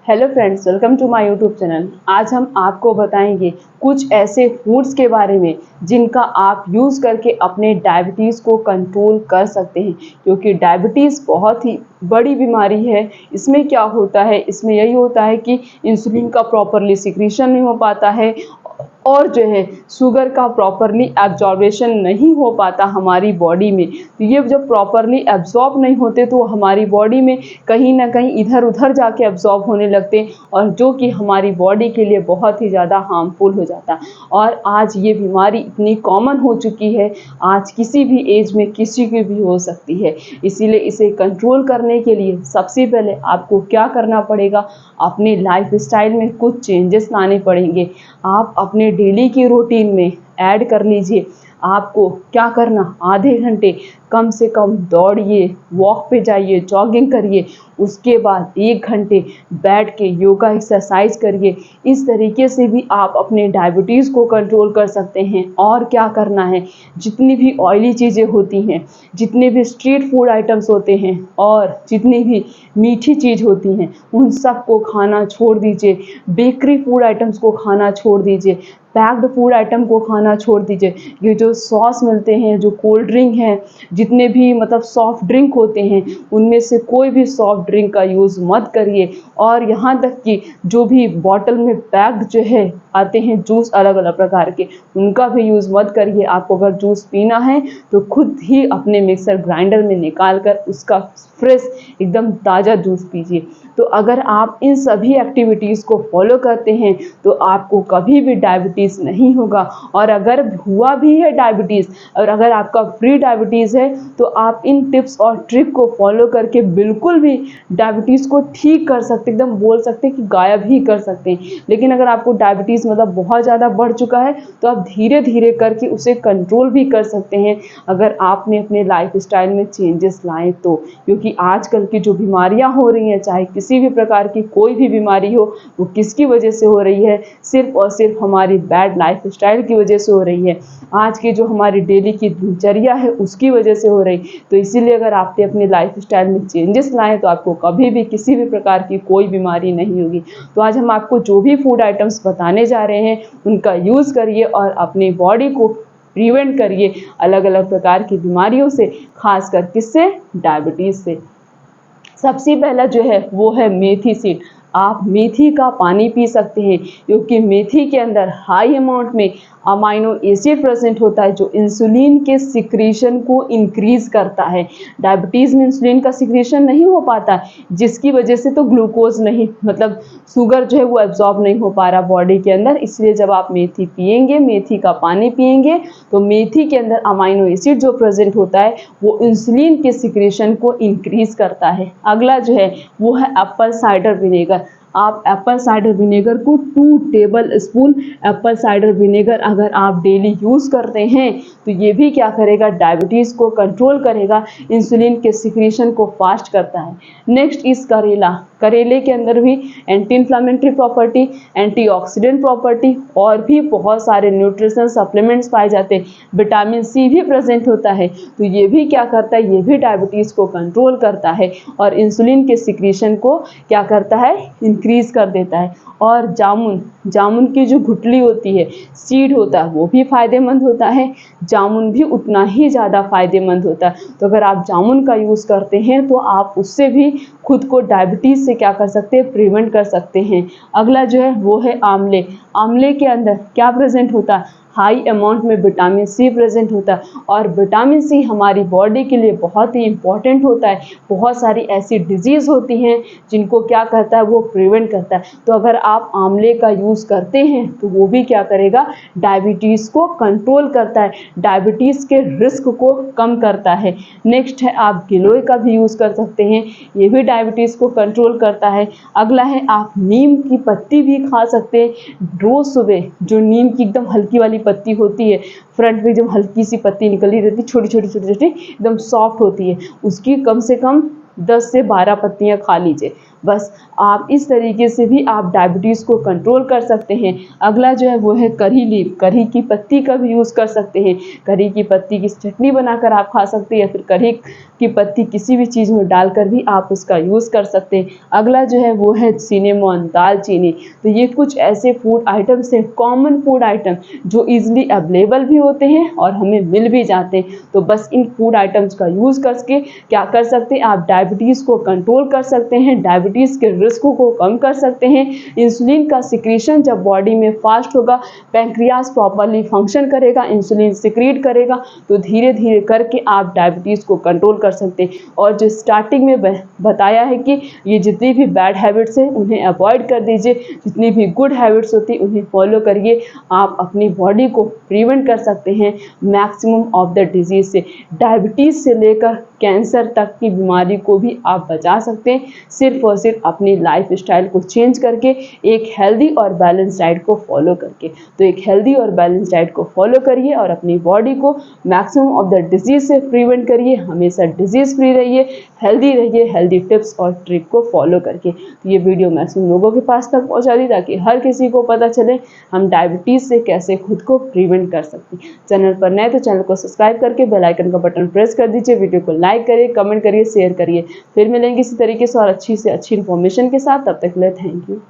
Hello friends, welcome to my YouTube channel. आज हम आपको बताएंगे कुछ ऐसे फूड्स के बारे में जिनका आप यूज़ करके अपने डायबिटीज़ को कंट्रोल कर सकते हैं, क्योंकि डायबिटीज़ बहुत ही बड़ी बीमारी है। इसमें क्या होता है, इसमें यही होता है कि इंसुलिन का प्रॉपरली सिक्रीशन नहीं हो पाता है और जो है शुगर का प्रॉपरली एब्जॉर्बेशन नहीं हो पाता हमारी बॉडी में। तो ये जब प्रॉपरली एब्जॉर्ब नहीं होते तो हमारी बॉडी में कहीं ना कहीं इधर उधर जाके एब्जॉर्ब होने लगते हैं, और जो कि हमारी बॉडी के लिए बहुत ही ज़्यादा हार्मफुल हो जाता है। और आज ये बीमारी इतनी कॉमन हो चुकी है, आज किसी भी एज में किसी की भी हो सकती है। इसीलिए इसे कंट्रोल करने के लिए सबसे पहले आपको क्या करना पड़ेगा, अपने लाइफ स्टाइल में कुछ चेंजेस लाने पड़ेंगे। आप अपने डेली की रूटीन में ऐड कर लीजिए। आपको क्या करना, आधे घंटे कम से कम दौड़िए, वॉक पे जाइए, जॉगिंग करिए। उसके बाद 1 घंटे बैठ के योगा एक्सरसाइज करिए। इस तरीके से भी आप अपने डायबिटीज़ को कंट्रोल कर सकते हैं। और क्या करना है, जितनी भी ऑयली चीज़ें होती हैं, जितने भी स्ट्रीट फूड आइटम्स होते हैं और जितनी भी मीठी चीज़ होती हैं, उन सब को खाना छोड़ दीजिए। बेकरी फूड आइटम्स को खाना छोड़ दीजिए। पैक्ड फूड आइटम को खाना छोड़ दीजिए। ये जो सॉस मिलते हैं, जो कोल्ड ड्रिंक हैं, जितने भी सॉफ्ट ड्रिंक होते हैं, उनमें से कोई भी सॉफ्ट ड्रिंक का यूज़ मत करिए। और यहाँ तक कि जो भी बॉटल में पैक्ड जो है आते हैं जूस अलग अलग प्रकार के, उनका भी यूज़ मत करिए। आपको अगर जूस पीना है तो खुद ही अपने मिक्सर ग्राइंडर में निकाल कर उसका फ्रेश एकदम ताज़ा जूस पीजिए। तो अगर आप इन सभी एक्टिविटीज़ को फॉलो करते हैं तो आपको कभी भी डायबिटीज़ नहीं होगा। और अगर हुआ भी है डायबिटीज़, और अगर आपका प्री डायबिटीज़ है, तो आप इन टिप्स और ट्रिक को फॉलो करके बिल्कुल भी डायबिटीज़ को ठीक कर सकते, एकदम बोल सकते हैं कि गायब ही कर सकते हैं। लेकिन अगर आपको डायबिटीज़ बहुत ज़्यादा बढ़ चुका है तो आप धीरे धीरे करके उसे कंट्रोल भी कर सकते हैं, अगर आपने अपने लाइफ स्टाइल में चेंजेस लाए तो। क्योंकि आजकल की जो बीमारियां हो रही हैं, चाहे किसी भी प्रकार की कोई भी बीमारी हो, वो किसकी वजह से हो रही है, सिर्फ और सिर्फ हमारी बैड लाइफ स्टाइल की वजह से हो रही है। आज की जो हमारी डेली की दिनचर्या है उसकी वजह से हो रही। तो इसीलिए अगर आपने अपने लाइफ स्टाइल में चेंजेस लाए तो आपको कभी भी किसी भी प्रकार की कोई बीमारी नहीं होगी। तो आज हम आपको जो भी फूड आइटम्स बताने जा रहे हैं उनका यूज़ करिए और अपनी बॉडी को प्रिवेंट करिए अलग अलग प्रकार की बीमारियों से, खासकर किससे, डायबिटीज़ से। सबसे पहला जो है वो है मेथी सीड। आप मेथी का पानी पी सकते हैं, क्योंकि मेथी के अंदर हाई अमाउंट में अमाइनो एसिड प्रेजेंट होता है, जो इंसुलिन के सिक्रीशन को इंक्रीज करता है। डायबिटीज़ में इंसुलिन का सिक्रीशन नहीं हो पाता, जिसकी वजह से तो ग्लूकोज नहीं, शुगर जो है वो एब्जॉर्ब नहीं हो पा रहा बॉडी के अंदर। इसलिए जब आप मेथी पिएंगे, मेथी का पानी पिएंगे, तो मेथी के अंदर अमाइनो एसिड जो प्रेजेंट होता है वो इंसुलिन के सिक्रीशन को इंक्रीज करता है। अगला जो है वो है एप्पल साइडर विनेगर। आप एप्पल साइडर विनेगर को 2 table spoon Apple cider vinegar अगर आप डेली यूज़ करते हैं तो ये भी क्या करेगा, डायबिटीज़ को कंट्रोल करेगा, इंसुलिन के सिक्रीशन को फास्ट करता है। नेक्स्ट इस करेला। करेले के अंदर भी anti inflammatory property, antioxidant property और भी बहुत सारे न्यूट्रिशन सप्लीमेंट्स पाए जाते हैं। विटामिन सी भी प्रेजेंट होता है। तो ये भी क्या करता है, ये भी डायबिटीज़ को कंट्रोल करता है और इंसुलिन के सिक्रीशन को क्या करता है, इंक्रीज कर देता है। और जामुन, जामुन की जो गुठली होती है, सीड होता है, वो भी फ़ायदेमंद होता है। जामुन भी उतना ही ज़्यादा फ़ायदेमंद होता है। तो अगर आप जामुन का यूज़ करते हैं तो आप उससे भी खुद को डायबिटीज़ से क्या कर सकते हैं, प्रिवेंट कर सकते हैं। अगला जो है वो है आंवले। आंवले के अंदर क्या प्रेजेंट होता है, हाई अमाउंट में विटामिन सी प्रेजेंट होता है। और विटामिन सी हमारी बॉडी के लिए बहुत ही इम्पॉर्टेंट होता है। बहुत सारी ऐसी डिजीज़ होती हैं जिनको क्या करता है, वो प्रिवेंट करता है। तो अगर आप आंवले का यूज़ करते हैं तो वो भी क्या करेगा, डायबिटीज़ को कंट्रोल करता है, डायबिटीज़ के रिस्क को कम करता है। नेक्स्ट है आप गिलोय का भी यूज़ कर सकते हैं, ये भी डायबिटीज़ को कंट्रोल करता है। अगला है आप नीम की पत्ती भी खा सकते हैं। रोज़ सुबह जो नीम की एकदम हल्की वाली पत्ती होती है, फ्रंट में जब हल्की सी पत्ती निकली रहती है, छोटी छोटी छोटी छोटी एकदम सॉफ्ट होती है, उसकी कम से कम 10 से 12 पत्तियां खा लीजिए। बस आप इस तरीके से भी आप डायबिटीज़ को कंट्रोल कर सकते हैं। अगला जो है वो है करी लीफ, करी की पत्ती का भी यूज़ कर सकते हैं। करी की पत्ती की चटनी बनाकर आप खा सकते हैं, या फिर करी की पत्ती किसी भी चीज़ में डालकर भी आप उसका यूज़ कर सकते हैं। अगला जो है वो है सिनेमन, दालचीनी। तो ये कुछ ऐसे फूड आइटम्स हैं, कॉमन फूड आइटम, जो ईज़िली अवेलेबल भी होते हैं और हमें मिल भी जाते हैं। तो बस इन फूड आइटम्स का यूज़ करके क्या कर सकते हैं, आप डायबिटीज़ को कंट्रोल कर सकते हैं, डायबिटीज़ के रिस्क को कम कर सकते हैं। इंसुलिन का सिक्रीशन जब बॉडी में फास्ट होगा, पैंक्रियाज प्रॉपरली फंक्शन करेगा, इंसुलिन सिक्रीट करेगा, तो धीरे धीरे करके आप डायबिटीज़ को कंट्रोल कर सकते हैं। और जो स्टार्टिंग में बताया है कि ये जितनी भी बैड हैबिट्स हैं उन्हें अवॉइड कर दीजिए, जितनी भी गुड हैबिट्स होती हैं उन्हें फॉलो करिए। आप अपनी बॉडी को प्रिवेंट कर सकते हैं मैक्सिमम ऑफ द डिजीज से। डायबिटीज़ से लेकर कैंसर तक की बीमारी को भी आप बचा सकते हैं, सिर्फ और सिर्फ अपनी लाइफ स्टाइल को चेंज करके, एक हेल्दी और बैलेंस डाइट को फॉलो करके। तो एक हेल्दी और बैलेंस डाइट को फॉलो करिए और अपनी बॉडी को मैक्सिमम ऑफ द डिजीज से प्रिवेंट करिए। हमेशा डिजीज फ्री रहिए, हेल्दी रहिए, हेल्दी टिप्स और ट्रिक को फॉलो करके। तो ये वीडियो मैक्सिमम लोगों के पास तक पहुंचा दी, ताकि हर किसी को पता चले हम डायबिटीज़ से कैसे खुद को प्रिवेंट कर सकते हैं। चैनल पर नए तो चैनल को सब्सक्राइब करके बेल आइकन का बटन प्रेस कर दीजिए। वीडियो को लाइक करिए, कमेंट करिए, शेयर करिए। फिर मिलेंगे इसी तरीके से और अच्छी इन्फॉर्मेशन के साथ। तब तक के लिए थैंक यू।